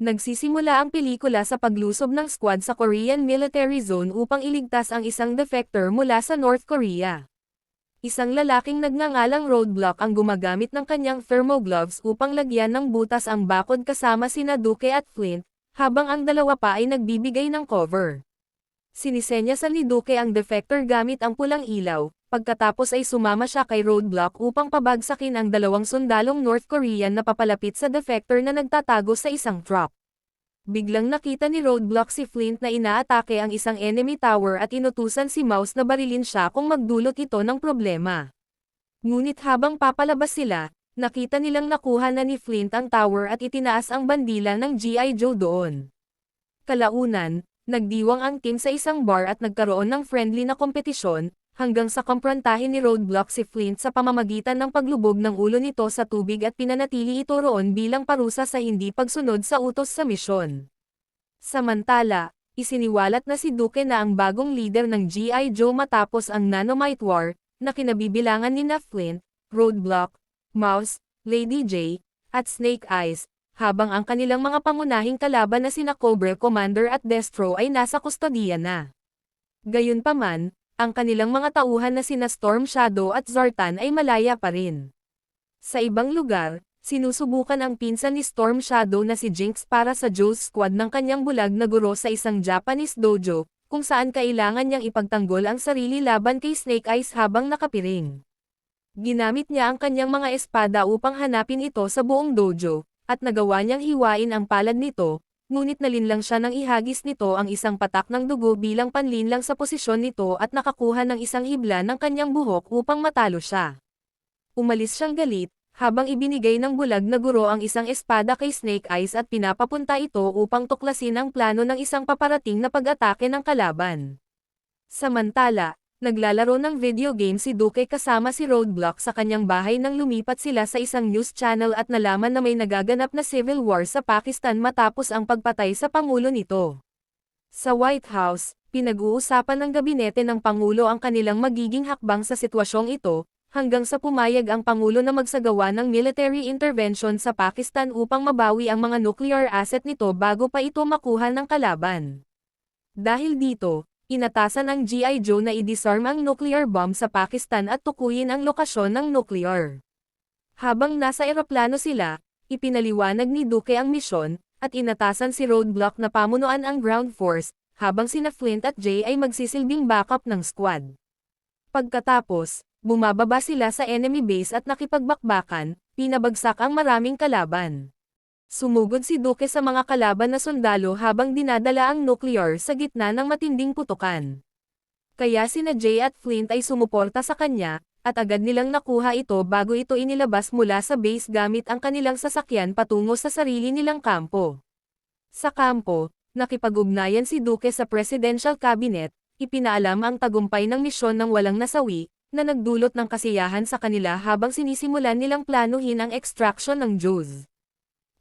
Nagsisimula ang pelikula sa paglusob ng squad sa Korean Military Zone upang iligtas ang isang defector mula sa North Korea. Isang lalaking nagngangalang Roadblock ang gumagamit ng kanyang thermogloves upang lagyan ng butas ang bakod kasama sina Duque at Flint, habang ang dalawa pa ay nagbibigay ng cover. Sinisenyasan ni Duque ang defector gamit ang pulang ilaw, pagkatapos ay sumama siya kay Roadblock upang pabagsakin ang dalawang sundalong North Korean na papalapit sa defector na nagtatago sa isang truck. Biglang nakita ni Roadblock si Flint na inaatake ang isang enemy tower at inutusan si Mouse na barilin siya kung magdulot ito ng problema. Ngunit habang papalabas sila, nakita nilang nakuha na ni Flint ang tower at itinaas ang bandila ng G.I. Joe doon. Kalaunan, nagdiwang ang team sa isang bar at nagkaroon ng friendly na kompetisyon, hanggang sa kumprontahin ni Roadblock si Flint sa pamamagitan ng paglubog ng ulo nito sa tubig at pinanatili ito roon bilang parusa sa hindi pagsunod sa utos sa misyon. Samantala, isiniwalat na si Duque na ang bagong leader ng G.I. Joe matapos ang Nanomite War, na kinabibilangan nina Flint, Roadblock, Mouse, Lady J, at Snake Eyes, habang ang kanilang mga pangunahing kalaban na sina Cobra Commander at Destro ay nasa kustodiya na. Gayunpaman, ang kanilang mga tauhan na sina Storm Shadow at Zartan ay malaya pa rin. Sa ibang lugar, sinusubukan ang pinsan ni Storm Shadow na si Jinx para sa Joe's squad ng kanyang bulag na guro sa isang Japanese dojo, kung saan kailangan niyang ipagtanggol ang sarili laban kay Snake Eyes habang nakapiring. Ginamit niya ang kanyang mga espada upang hanapin ito sa buong dojo, at nagawa niyang hiwain ang palad nito, ngunit nalinlang siya nang ihagis nito ang isang patak ng dugo bilang panlinlang sa posisyon nito at nakakuha ng isang hibla ng kanyang buhok upang matalo siya. Umalis siyang galit, habang ibinigay ng bulag na guro ang isang espada kay Snake Eyes at pinapapunta ito upang tuklasin ang plano ng isang paparating na pag-atake ng kalaban. Samantala, naglalaro ng video game si Duque kasama si Roadblock sa kanyang bahay nang lumipat sila sa isang news channel at nalaman na may nagaganap na civil war sa Pakistan matapos ang pagpatay sa pangulo nito. Sa White House, pinag-uusapan ng gabinete ng pangulo ang kanilang magiging hakbang sa sitwasyong ito, hanggang sa pumayag ang pangulo na magsagawa ng military intervention sa Pakistan upang mabawi ang mga nuclear asset nito bago pa ito makuha ng kalaban. Dahil dito, inatasan ang G.I. Joe na i-disarm ang nuclear bomb sa Pakistan at tukuyin ang lokasyon ng nuclear. Habang nasa eroplano sila, ipinaliwanag ni Duque ang misyon, at inatasan si Roadblock na pamunuan ang ground force, habang sina Flint at Jay ay magsisilbing backup ng squad. Pagkatapos, bumababa sila sa enemy base at nakipagbakbakan, pinabagsak ang maraming kalaban. Sumugod si Duque sa mga kalaban na sundalo habang dinadala ang nuclear sa gitna ng matinding putukan. Kaya sina Jay at Flint ay sumuporta sa kanya, at agad nilang nakuha ito bago ito inilabas mula sa base gamit ang kanilang sasakyan patungo sa sarili nilang kampo. Sa kampo, nakipag-ugnayan si Duque sa Presidential Cabinet, ipinaalam ang tagumpay ng misyon ng walang nasawi, na nagdulot ng kasiyahan sa kanila habang sinisimulan nilang planuhin ang extraction ng Joes.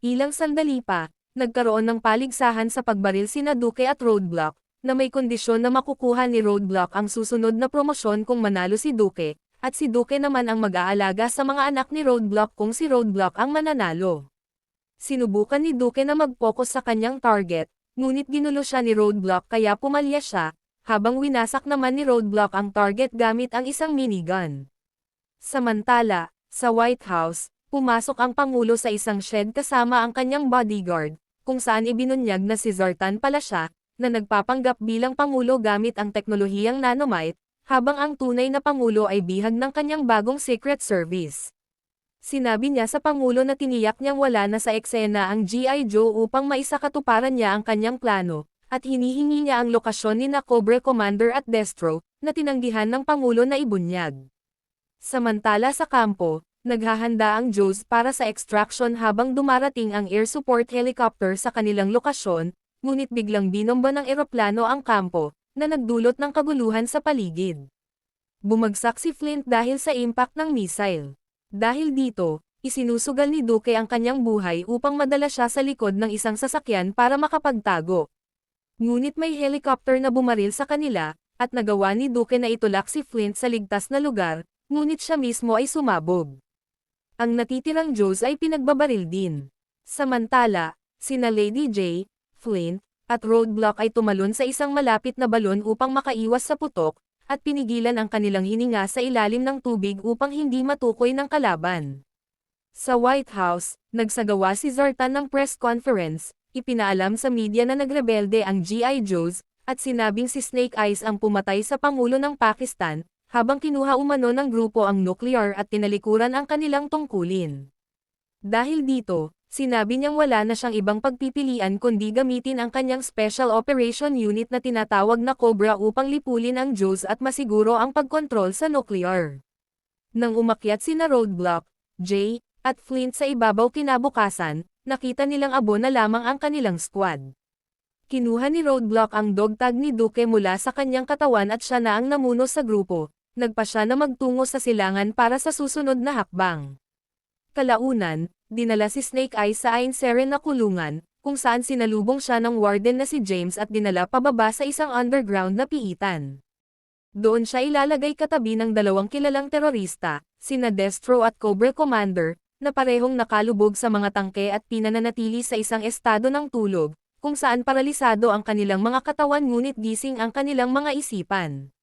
Ilang sandali pa, nagkaroon ng paligsahan sa pagbaril sina Duque at Roadblock, na may kondisyon na makukuha ni Roadblock ang susunod na promosyon kung manalo si Duque, at si Duque naman ang mag-aalaga sa mga anak ni Roadblock kung si Roadblock ang mananalo. Sinubukan ni Duque na mag-focus sa kanyang target, ngunit ginulo siya ni Roadblock kaya pumalya siya, habang winasak naman ni Roadblock ang target gamit ang isang minigun. Samantala, sa White House, pumasok ang Pangulo sa isang shed kasama ang kanyang bodyguard, kung saan ibinunyag na si Zartan pala siya, na nagpapanggap bilang Pangulo gamit ang teknolohiyang nanomite, habang ang tunay na Pangulo ay bihag ng kanyang bagong Secret Service. Sinabi niya sa Pangulo na tiniyak niyang wala na sa eksena ang G.I. Joe upang maisakatuparan niya ang kanyang plano, at hinihingi niya ang lokasyon ni na Cobra Commander at Destro, na tinanggihan ng Pangulo na ibunyag. Samantala sa kampo, naghahanda ang Joes para sa extraction habang dumarating ang air support helicopter sa kanilang lokasyon, ngunit biglang binomba ng eroplano ang kampo, na nagdulot ng kaguluhan sa paligid. Bumagsak si Flint dahil sa impact ng missile. Dahil dito, isinusugal ni Duque ang kanyang buhay upang madala siya sa likod ng isang sasakyan para makapagtago. Ngunit may helicopter na bumaril sa kanila, at nagawa ni Duque na itulak si Flint sa ligtas na lugar, ngunit siya mismo ay sumabog. Ang natitirang Joes ay pinagbabaril din. Samantala, Sina Lady J, Flint, at Roadblock ay tumalon sa isang malapit na balon upang makaiwas sa putok, at pinigilan ang kanilang hininga sa ilalim ng tubig upang hindi matukoy ng kalaban. Sa White House, nagsagawa si Zartan ng press conference, ipinaalam sa media na nagrebelde ang G.I. Joes, at sinabing si Snake Eyes ang pumatay sa Pangulo ng Pakistan, habang kinuha umano ng grupo ang nuclear at tinalikuran ang kanilang tungkulin. Dahil dito, sinabi niyang wala na siyang ibang pagpipilian kundi gamitin ang kanyang Special Operation Unit na tinatawag na Cobra upang lipulin ang Joes at masiguro ang pagkontrol sa nuclear. Nang umakyat sina Roadblock, J, at Flint sa ibabaw kinabukasan, nakita nilang abo na lamang ang kanilang squad. Kinuha ni Roadblock ang dog tag ni Duke mula sa kanyang katawan at siya na ang namuno sa grupo, nagpa siya na magtungo sa silangan para sa susunod na hakbang. Kalaunan, dinala si Snake Eyes sa Ain Seren na kulungan, kung saan sinalubong siya ng warden na si James at dinala pababa sa isang underground na piitan. Doon siya ilalagay katabi ng dalawang kilalang terorista, sina Destro at Cobra Commander, na parehong nakalubog sa mga tangke at pinananatili sa isang estado ng tulog, kung saan paralisado ang kanilang mga katawan ngunit gising ang kanilang mga isipan.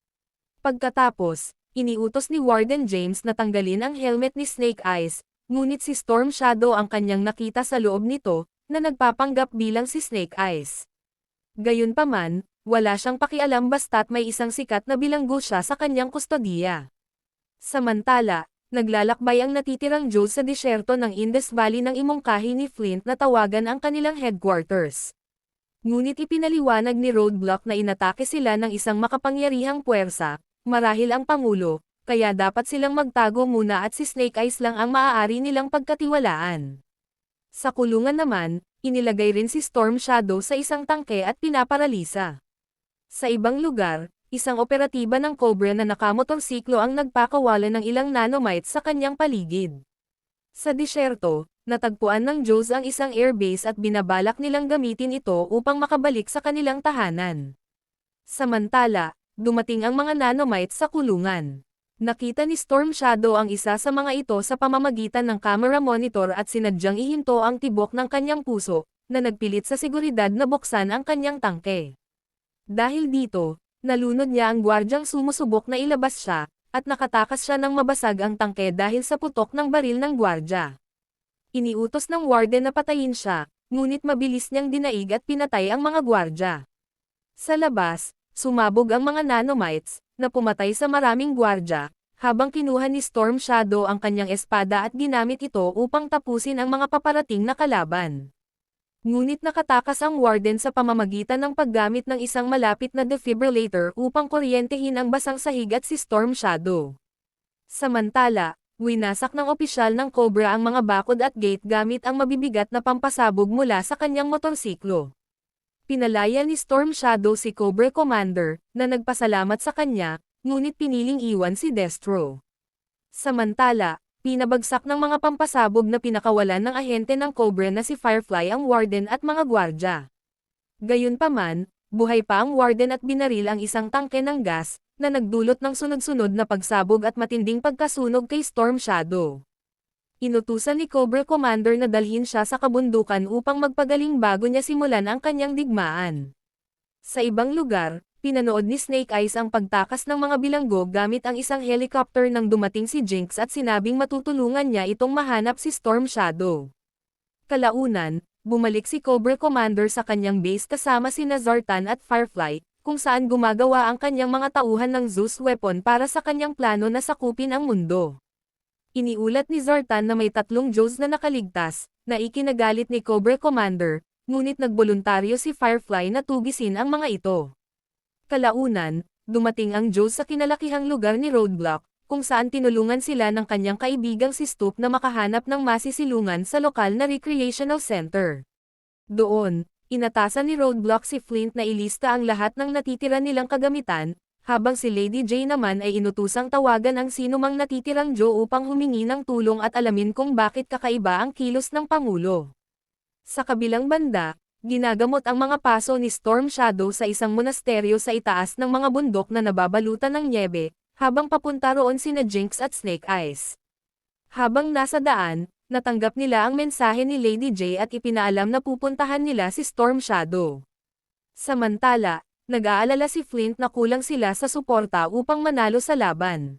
Pagkatapos, iniutos ni Warden James na tanggalin ang helmet ni Snake Eyes, ngunit si Storm Shadow ang kanyang nakita sa loob nito, na nagpapanggap bilang si Snake Eyes. Gayunpaman, wala siyang pakialam basta't may isang sikat na bilanggo siya sa kanyang kustodiya. Samantala, naglalakbay ang natitirang Joes sa disyerto ng Indus Valley nang imungkahi ni Flint na tawagan ang kanilang headquarters. Ngunit ipinaliwanag ni Roadblock na inatake sila ng isang makapangyarihang puwersa, marahil ang Pangulo, kaya dapat silang magtago muna at si Snake Eyes lang ang maaari nilang pagkatiwalaan. Sa kulungan naman, inilagay rin si Storm Shadow sa isang tangke at pinaparalisa. Sa ibang lugar, isang operatiba ng Cobra na nakamotorsiklo ang nagpakawala ng ilang nanomites sa kanyang paligid. Sa disyerto, natagpuan ng Joes ang isang airbase at binabalak nilang gamitin ito upang makabalik sa kanilang tahanan. Samantala, dumating ang mga nanomites sa kulungan. Nakita ni Storm Shadow ang isa sa mga ito sa pamamagitan ng camera monitor at sinadyang ihinto ang tibok ng kanyang puso, na nagpilit sa seguridad na buksan ang kanyang tangke. Dahil dito, nalunod niya ang gwardyang sumusubok na ilabas siya, at nakatakas siya ng mabasag ang tangke dahil sa putok ng baril ng gwardya. Iniutos ng warden na patayin siya, ngunit mabilis niyang dinaig at pinatay ang mga gwardya. Sa labas, sumabog ang mga nanomites, na pumatay sa maraming gwardya, habang kinuha ni Storm Shadow ang kanyang espada at ginamit ito upang tapusin ang mga paparating na kalaban. Ngunit nakatakas ang warden sa pamamagitan ng paggamit ng isang malapit na defibrillator upang kuryentehin ang basang sahig at si Storm Shadow. Samantala, winasak ng opisyal ng Cobra ang mga bakod at gate gamit ang mabibigat na pampasabog mula sa kanyang motorsiklo. Pinalaya ni Storm Shadow si Cobra Commander, na nagpasalamat sa kanya, ngunit piniling iwan si Destro. Samantala, pinabagsak ng mga pampasabog na pinakawalan ng ahente ng Cobra na si Firefly ang warden at mga gwardya. Gayunpaman, buhay pa ang warden at binaril ang isang tangke ng gas, na nagdulot ng sunod-sunod na pagsabog at matinding pagkasunog kay Storm Shadow. Inutusan ni Cobra Commander na dalhin siya sa kabundukan upang magpagaling bago niya simulan ang kanyang digmaan. Sa ibang lugar, pinanood ni Snake Eyes ang pagtakas ng mga bilanggo gamit ang isang helicopter nang dumating si Jinx at sinabing matutulungan niya itong mahanap si Storm Shadow. Kalaunan, bumalik si Cobra Commander sa kanyang base kasama sina Zartan at Firefly, kung saan gumagawa ang kanyang mga tauhan ng Zeus weapon para sa kanyang plano na sakupin ang mundo. Iniulat ni Zartan na may 3 Joes na nakaligtas, na ikinagalit ni Cobra Commander, ngunit nagboluntaryo si Firefly na tugisin ang mga ito. Kalaunan, dumating ang Joes sa kinalakihang lugar ni Roadblock, kung saan tinulungan sila ng kanyang kaibigang si Stoop na makahanap ng masisilungan sa lokal na recreational center. Doon, inatasan ni Roadblock si Flint na ilista ang lahat ng natitira nilang kagamitan, habang si Lady J naman ay inutusang tawagan ang sinumang natitirang Joe upang humingi ng tulong at alamin kung bakit kakaiba ang kilos ng Pangulo. Sa kabilang banda, ginagamot ang mga paso ni Storm Shadow sa isang monasteryo sa itaas ng mga bundok na nababalutan ng nyebe, habang papunta roon sina Jinx at Snake Eyes. Habang nasa daan, natanggap nila ang mensahe ni Lady J at ipinaalam na pupuntahan nila si Storm Shadow. Samantala, nag-aalala si Flint na kulang sila sa suporta upang manalo sa laban.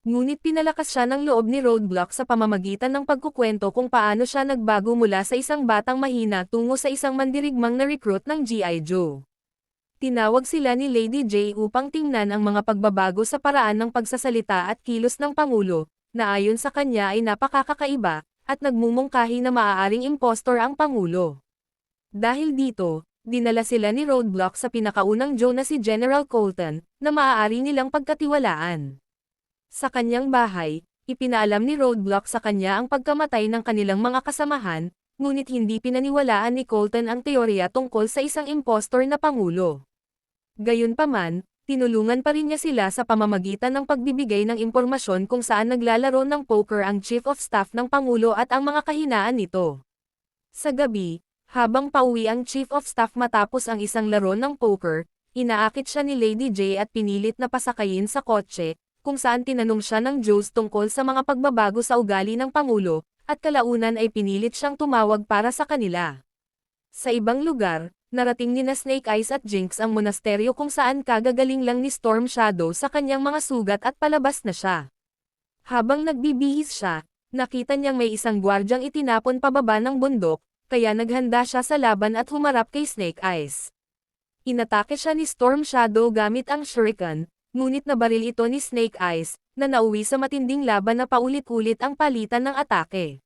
Ngunit pinalakas siya ng loob ni Roadblock sa pamamagitan ng pagkukwento kung paano siya nagbago mula sa isang batang mahina tungo sa isang mandirigmang na recruit ng G.I. Joe. Tinawag sila ni Lady J upang tingnan ang mga pagbabago sa paraan ng pagsasalita at kilos ng Pangulo, na ayon sa kanya ay napakakaiba, at nagmumungkahi na maaaring impostor ang Pangulo. Dahil dito, dinala sila ni Roadblock sa pinakaunang Joe na si General Colton, na maaari nilang pagkatiwalaan. Sa kanyang bahay, ipinaalam ni Roadblock sa kanya ang pagkamatay ng kanilang mga kasamahan, ngunit hindi pinaniwalaan ni Colton ang teorya tungkol sa isang impostor na Pangulo. Gayunpaman, tinulungan pa rin niya sila sa pamamagitan ng pagbibigay ng impormasyon kung saan naglalaro ng poker ang Chief of Staff ng Pangulo at ang mga kahinaan nito. Sa gabi, habang pauwi ang Chief of Staff matapos ang isang laro ng poker, inaakit siya ni Lady J at pinilit na pasakayin sa kotse, kung saan tinanong siya ng Joes tungkol sa mga pagbabago sa ugali ng Pangulo, at kalaunan ay pinilit siyang tumawag para sa kanila. Sa ibang lugar, narating nina Snake Eyes at Jinx ang monasteryo kung saan kagagaling lang ni Storm Shadow sa kanyang mga sugat at palabas na siya. Habang nagbibihis siya, nakita niyang may isang gwardyang itinapon pababa ng bundok, kaya naghanda siya sa laban at humarap kay Snake Eyes. Inatake siya ni Storm Shadow gamit ang shuriken, ngunit nabaril ito ni Snake Eyes, na nauwi sa matinding laban na paulit-ulit ang palitan ng atake.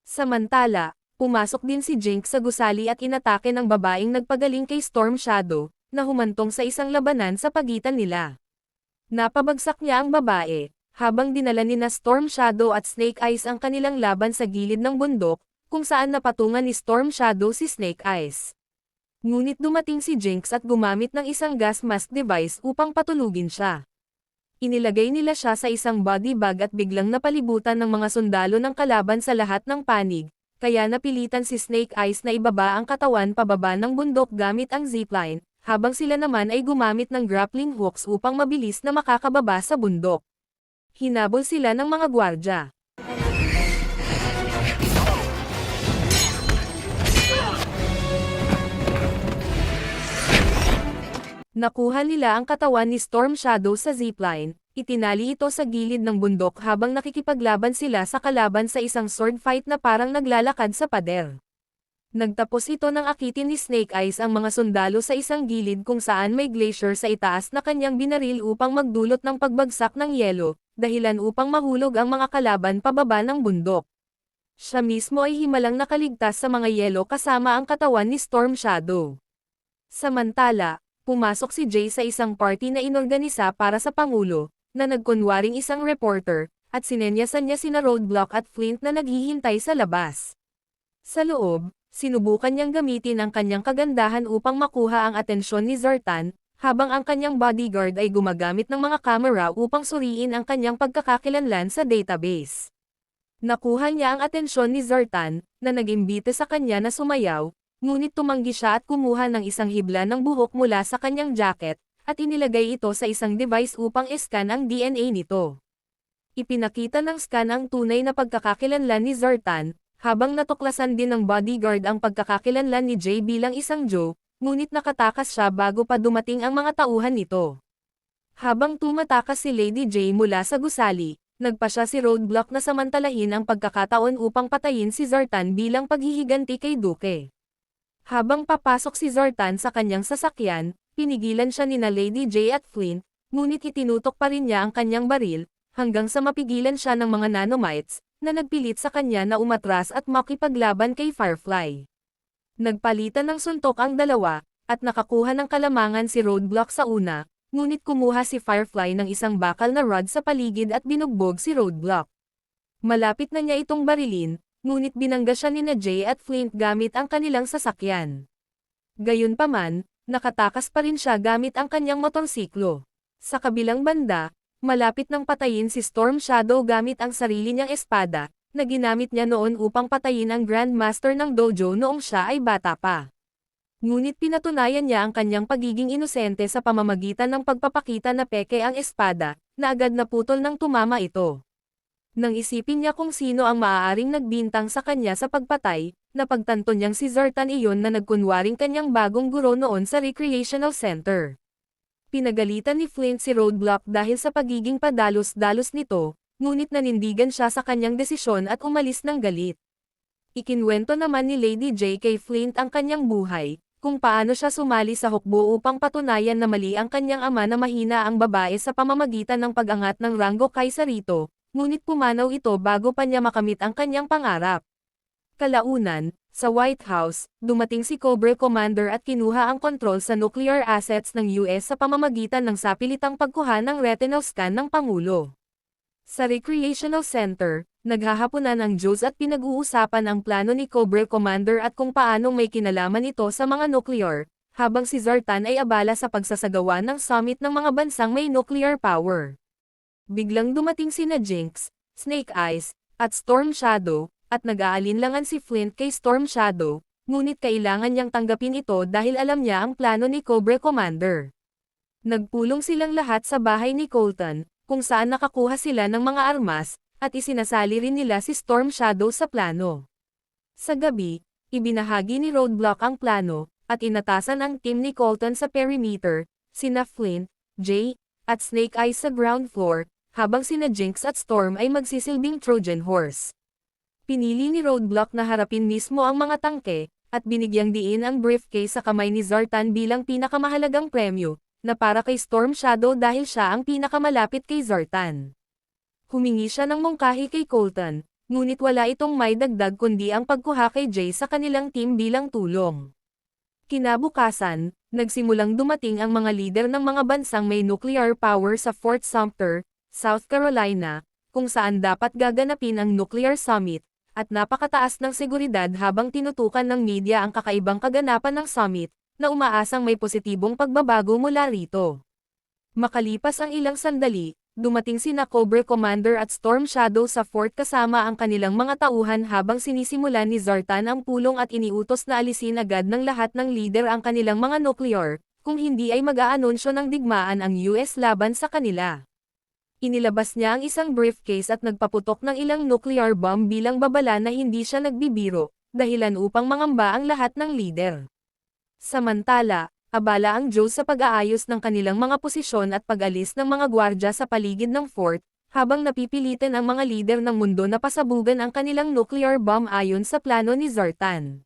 Samantala, pumasok din si Jinx sa gusali at inatake ng babaeng nagpagaling kay Storm Shadow, na humantong sa isang labanan sa pagitan nila. Napabagsak niya ang babae, habang dinala nina Storm Shadow at Snake Eyes ang kanilang laban sa gilid ng bundok, kung saan napatungan ni Storm Shadow si Snake Eyes. Ngunit dumating si Jinx at gumamit ng isang gas mask device upang patulugin siya. Inilagay nila siya sa isang body bag at biglang napalibutan ng mga sundalo ng kalaban sa lahat ng panig, kaya napilitan si Snake Eyes na ibaba ang katawan pababa ng bundok gamit ang zipline, habang sila naman ay gumamit ng grappling hooks upang mabilis na makakababa sa bundok. Hinabol sila ng mga gwardya. Nakuha nila ang katawan ni Storm Shadow sa zipline, itinali ito sa gilid ng bundok habang nakikipaglaban sila sa kalaban sa isang sword fight na parang naglalakad sa pader. Nagtapos ito nang akitin ni Snake Eyes ang mga sundalo sa isang gilid kung saan may glacier sa itaas na kanyang binaril upang magdulot ng pagbagsak ng yelo, dahilan upang mahulog ang mga kalaban pababa ng bundok. Siya mismo ay himalang nakaligtas sa mga yelo kasama ang katawan ni Storm Shadow. Samantala, pumasok si Jay sa isang party na inorganisa para sa Pangulo, na nagkunwaring isang reporter, at sinenyasan niya sina Roadblock at Flint na naghihintay sa labas. Sa loob, sinubukan niyang gamitin ang kanyang kagandahan upang makuha ang atensyon ni Zartan, habang ang kanyang bodyguard ay gumagamit ng mga kamera upang suriin ang kanyang pagkakakilanlan sa database. Nakuha niya ang atensyon ni Zartan, na nag-imbite sa kanya na sumayaw, ngunit tumanggi siya at kumuha ng isang hibla ng buhok mula sa kanyang jacket, at inilagay ito sa isang device upang iskan ang DNA nito. Ipinakita ng scan ang tunay na pagkakakilanlan ni Zartan, habang natuklasan din ng bodyguard ang pagkakakilanlan ni Jay bilang isang Joe, ngunit nakatakas siya bago pa dumating ang mga tauhan nito. Habang tumatakas si Lady J mula sa gusali, nagpa siya si Roadblock na samantalahin ang pagkakataon upang patayin si Zartan bilang paghihiganti kay Duke. Habang papasok si Zartan sa kanyang sasakyan, pinigilan siya nina Lady J at Flint, ngunit itinutok pa rin niya ang kanyang baril, hanggang sa mapigilan siya ng mga nanomites, na nagpilit sa kanya na umatras at makipaglaban kay Firefly. Nagpalitan ng suntok ang dalawa, at nakakuha ng kalamangan si Roadblock sa una, ngunit kumuha si Firefly ng isang bakal na rod sa paligid at binugbog si Roadblock. Malapit na niya itong barilin, ngunit binangga siya nina Jay at Flint gamit ang kanilang sasakyan. Gayunpaman, nakatakas pa rin siya gamit ang kanyang motorsiklo. Sa kabilang banda, malapit nang patayin si Storm Shadow gamit ang sarili niyang espada, na ginamit niya noon upang patayin ang Grandmaster ng dojo noong siya ay bata pa. Ngunit pinatunayan niya ang kanyang pagiging inosente sa pamamagitan ng pagpapakita na peke ang espada, na agad naputol nang tumama ito. Nang isipin niya kung sino ang maaaring nagbintang sa kanya sa pagpatay, napagtanto niyang si Zertan iyon na nagkunwaring kanyang bagong guro noon sa recreational center. Pinagalitan ni Flint si Roadblock dahil sa pagiging padalos-dalos nito, ngunit nanindigan siya sa kanyang desisyon at umalis ng galit. Ikinwento naman ni Lady J kay Flint ang kanyang buhay, kung paano siya sumali sa hukbo upang patunayan na mali ang kanyang ama na mahina ang babae sa pamamagitan ng pag-angat ng ranggo kay Sarito, ngunit pumanaw ito bago pa niya makamit ang kanyang pangarap. Kalaunan, sa White House, dumating si Cobra Commander at kinuha ang kontrol sa nuclear assets ng US sa pamamagitan ng sapilitang pagkuha ng retinal scan ng Pangulo. Sa Recreational Center, naghahaponan ang Diyos at pinag-uusapan ang plano ni Cobra Commander at kung paano may kinalaman ito sa mga nuclear, habang si Zertan ay abala sa pagsasagawa ng summit ng mga bansang may nuclear power. Biglang dumating sina Jinx, Snake Eyes, at Storm Shadow, at nag-aalinlangan si Flint kay Storm Shadow, ngunit kailangan niyang tanggapin ito dahil alam niya ang plano ni Cobra Commander. Nagpulong silang lahat sa bahay ni Colton, kung saan nakakuha sila ng mga armas, at isinasali rin nila si Storm Shadow sa plano. Sa gabi, ibinahagi ni Roadblock ang plano, at inatasan ang team ni Colton sa perimeter, sina Flint, Jay, at Snake Eyes sa ground floor, habang sina Jinx at Storm ay magsisilbing Trojan Horse. Pinili ni Roadblock na harapin mismo ang mga tangke, at binigyang diin ang briefcase sa kamay ni Zertan bilang pinakamahalagang premyo, na para kay Storm Shadow dahil siya ang pinakamalapit kay Zertan. Humingi siya ng mungkahi kay Colton, ngunit wala itong may dagdag kundi ang pagkuha kay Jay sa kanilang team bilang tulong. Kinabukasan, nagsimulang dumating ang mga lider ng mga bansang may nuclear power sa Fort Sumter, South Carolina, kung saan dapat gaganapin ang nuclear summit, at napakataas ng seguridad habang tinutukan ng media ang kakaibang kaganapan ng summit, na umaasang may positibong pagbabago mula rito. Makalipas ang ilang sandali, dumating sina Cobra Commander at Storm Shadow sa fort kasama ang kanilang mga tauhan habang sinisimulan ni Zertan ang pulong at iniutos na alisin agad ng lahat ng leader ang kanilang mga nuclear, kung hindi ay mag-aanunsyo ng digmaan ang US laban sa kanila. Inilabas niya ang isang briefcase at nagpaputok ng ilang nuclear bomb bilang babala na hindi siya nagbibiro, dahilan upang mangamba ang lahat ng leader. Samantala, abala ang Joe sa pag-aayos ng kanilang mga posisyon at pag-alis ng mga gwardya sa paligid ng fort, habang napipilitan ang mga leader ng mundo na pasabugan ang kanilang nuclear bomb ayon sa plano ni Zertan.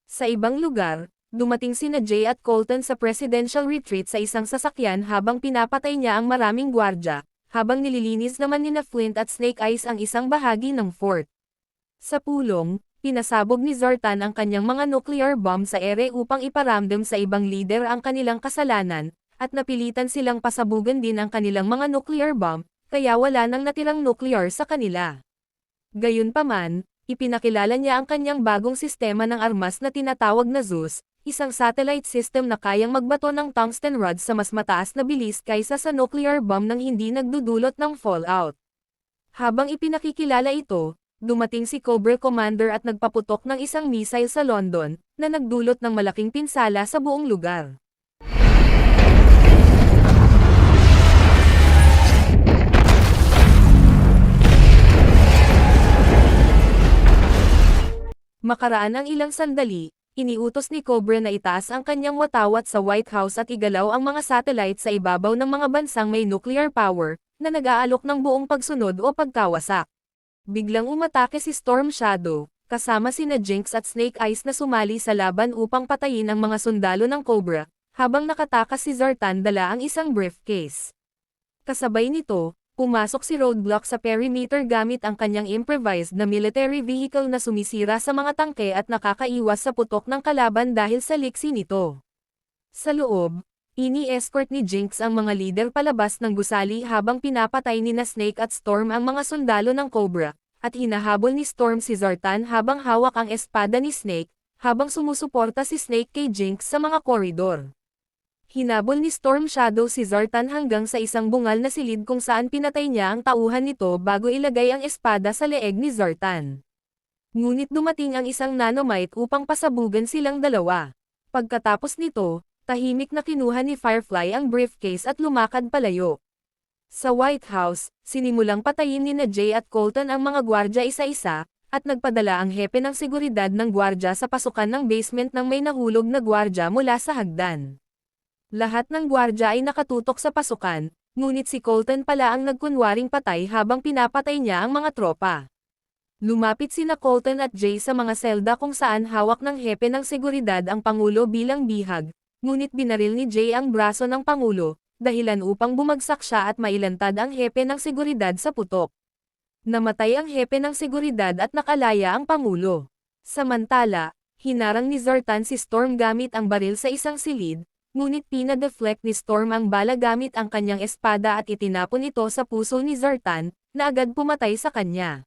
Sa ibang lugar, dumating sina Jay at Colton sa presidential retreat sa isang sasakyan habang pinapatay niya ang maraming gwardya, habang nililinis naman nina Flint at Snake Eyes ang isang bahagi ng fort. Sa pulong, pinasabog ni Zertan ang kanyang mga nuclear bomb sa ere upang iparamdam sa ibang leader ang kanilang kasalanan, at napilitan silang pasabugan din ang kanilang mga nuclear bomb, kaya wala nang natirang nuclear sa kanila. Gayunpaman, ipinakilala niya ang kanyang bagong sistema ng armas na tinatawag na Zeus, isang satellite system na kayang magbato ng tungsten rods sa mas mataas na bilis kaysa sa nuclear bomb nang hindi nagdudulot ng fallout. Habang ipinakikilala ito, dumating si Cobra Commander at nagpaputok ng isang missile sa London, na nagdulot ng malaking pinsala sa buong lugar. Makaraan ang ilang sandali, iniutos ni Cobra na itaas ang kanyang watawat sa White House at igalaw ang mga satellite sa ibabaw ng mga bansang may nuclear power, na nag-aalok ng buong pagsunod o pagkawasak. Biglang umatake si Storm Shadow, kasama sina Jinx at Snake Eyes na sumali sa laban upang patayin ang mga sundalo ng Cobra, habang nakatakas si Zertan dala ang isang briefcase. Kasabay nito, pumasok si Roadblock sa perimeter gamit ang kanyang improvised na military vehicle na sumisira sa mga tangke at nakakaiwas sa putok ng kalaban dahil sa liksi nito. Sa loob, ini-escort ni Jinx ang mga leader palabas ng gusali habang pinapatay ni Snake at Storm ang mga sundalo ng Cobra, at hinahabol ni Storm si Zertan habang hawak ang espada ni Snake, habang sumusuporta si Snake kay Jinx sa mga koridor. Hinabol ni Storm Shadow si Zertan hanggang sa isang bungal na silid kung saan pinatay niya ang tauhan nito bago ilagay ang espada sa leeg ni Zertan. Ngunit dumating ang isang nanomite upang pasabugan silang dalawa. Pagkatapos nito, tahimik na kinuha ni Firefly ang briefcase at lumakad palayo. Sa White House, sinimulang patayin ni na Jay at Colton ang mga gwardya isa-isa, at nagpadala ang hepe ng seguridad ng gwardya sa pasukan ng basement nang may nahulog na gwardya mula sa hagdan. Lahat ng gwardya ay nakatutok sa pasukan, ngunit si Colton pala ang nagkunwaring patay habang pinapatay niya ang mga tropa. Lumapit sina Colton at Jay sa mga selda kung saan hawak ng hepe ng seguridad ang Pangulo bilang bihag, ngunit binaril ni Jay ang braso ng Pangulo, dahilan upang bumagsak siya at mailantad ang hepe ng seguridad sa putok. Namatay ang hepe ng seguridad at nakalaya ang Pangulo. Samantala, hinarang ni Zartan si Storm gamit ang baril sa isang silid, ngunit pinadeflect ni Storm ang bala gamit ang kanyang espada at itinapon ito sa puso ni Zartan, na agad pumatay sa kanya.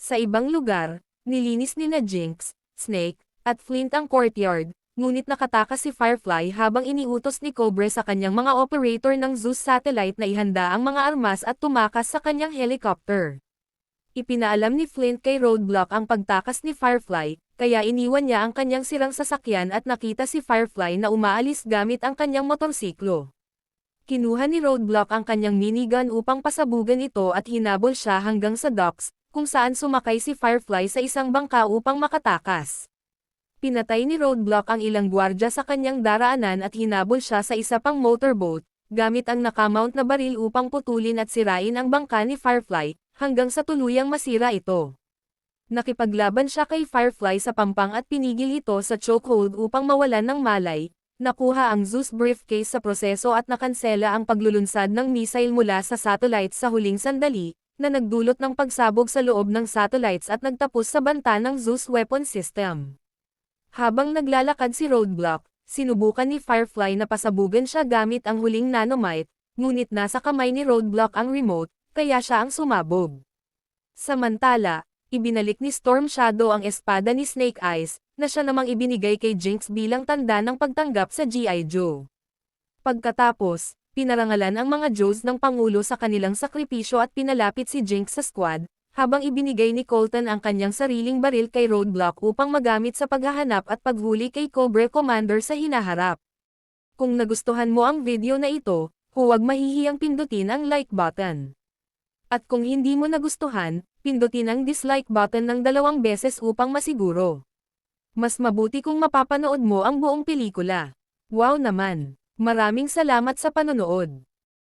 Sa ibang lugar, nilinis ni na Jinx, Snake, at Flint ang courtyard, ngunit nakatakas si Firefly habang iniutos ni Cobra sa kanyang mga operator ng Zeus satellite na ihanda ang mga armas at tumakas sa kanyang helicopter. Ipinaalam ni Flint kay Roadblock ang pagtakas ni Firefly, kaya iniwan niya ang kanyang sirang sasakyan at nakita si Firefly na umaalis gamit ang kanyang motorsiklo. Kinuha ni Roadblock ang kanyang minigun upang pasabugan ito at hinabol siya hanggang sa docks, kung saan sumakay si Firefly sa isang bangka upang makatakas. Pinatay ni Roadblock ang ilang gwardya sa kanyang daraanan at hinabol siya sa isa pang motorboat, gamit ang nakamount na baril upang putulin at sirain ang bangka ni Firefly, hanggang sa tuluyang masira ito. Nakipaglaban siya kay Firefly sa pampang at pinigil ito sa chokehold upang mawalan ng malay, nakuha ang Zeus briefcase sa proseso at nakansela ang paglulunsad ng missile mula sa satellites sa huling sandali, na nagdulot ng pagsabog sa loob ng satellites at nagtapos sa banta ng Zeus weapon system. Habang naglalakad si Roadblock, sinubukan ni Firefly na pasabugan siya gamit ang huling nanomite, ngunit nasa kamay ni Roadblock ang remote, kaya siya ang sumabog. Samantala, ibinalik ni Storm Shadow ang espada ni Snake Eyes, na siya namang ibinigay kay Jinx bilang tanda ng pagtanggap sa G.I. Joe. Pagkatapos, pinarangalan ang mga Joes ng Pangulo sa kanilang sakripisyo at pinalapit si Jinx sa squad, habang ibinigay ni Colton ang kanyang sariling baril kay Roadblock upang magamit sa paghahanap at paghuli kay Cobra Commander sa hinaharap. Kung nagustuhan mo ang video na ito, huwag mahihiyang pindutin ang like button. At kung hindi mo nagustuhan, pindutin ang dislike button ng 2 beses upang masiguro. Mas mabuti kung mapapanood mo ang buong pelikula. Wow naman! Maraming salamat sa panonood!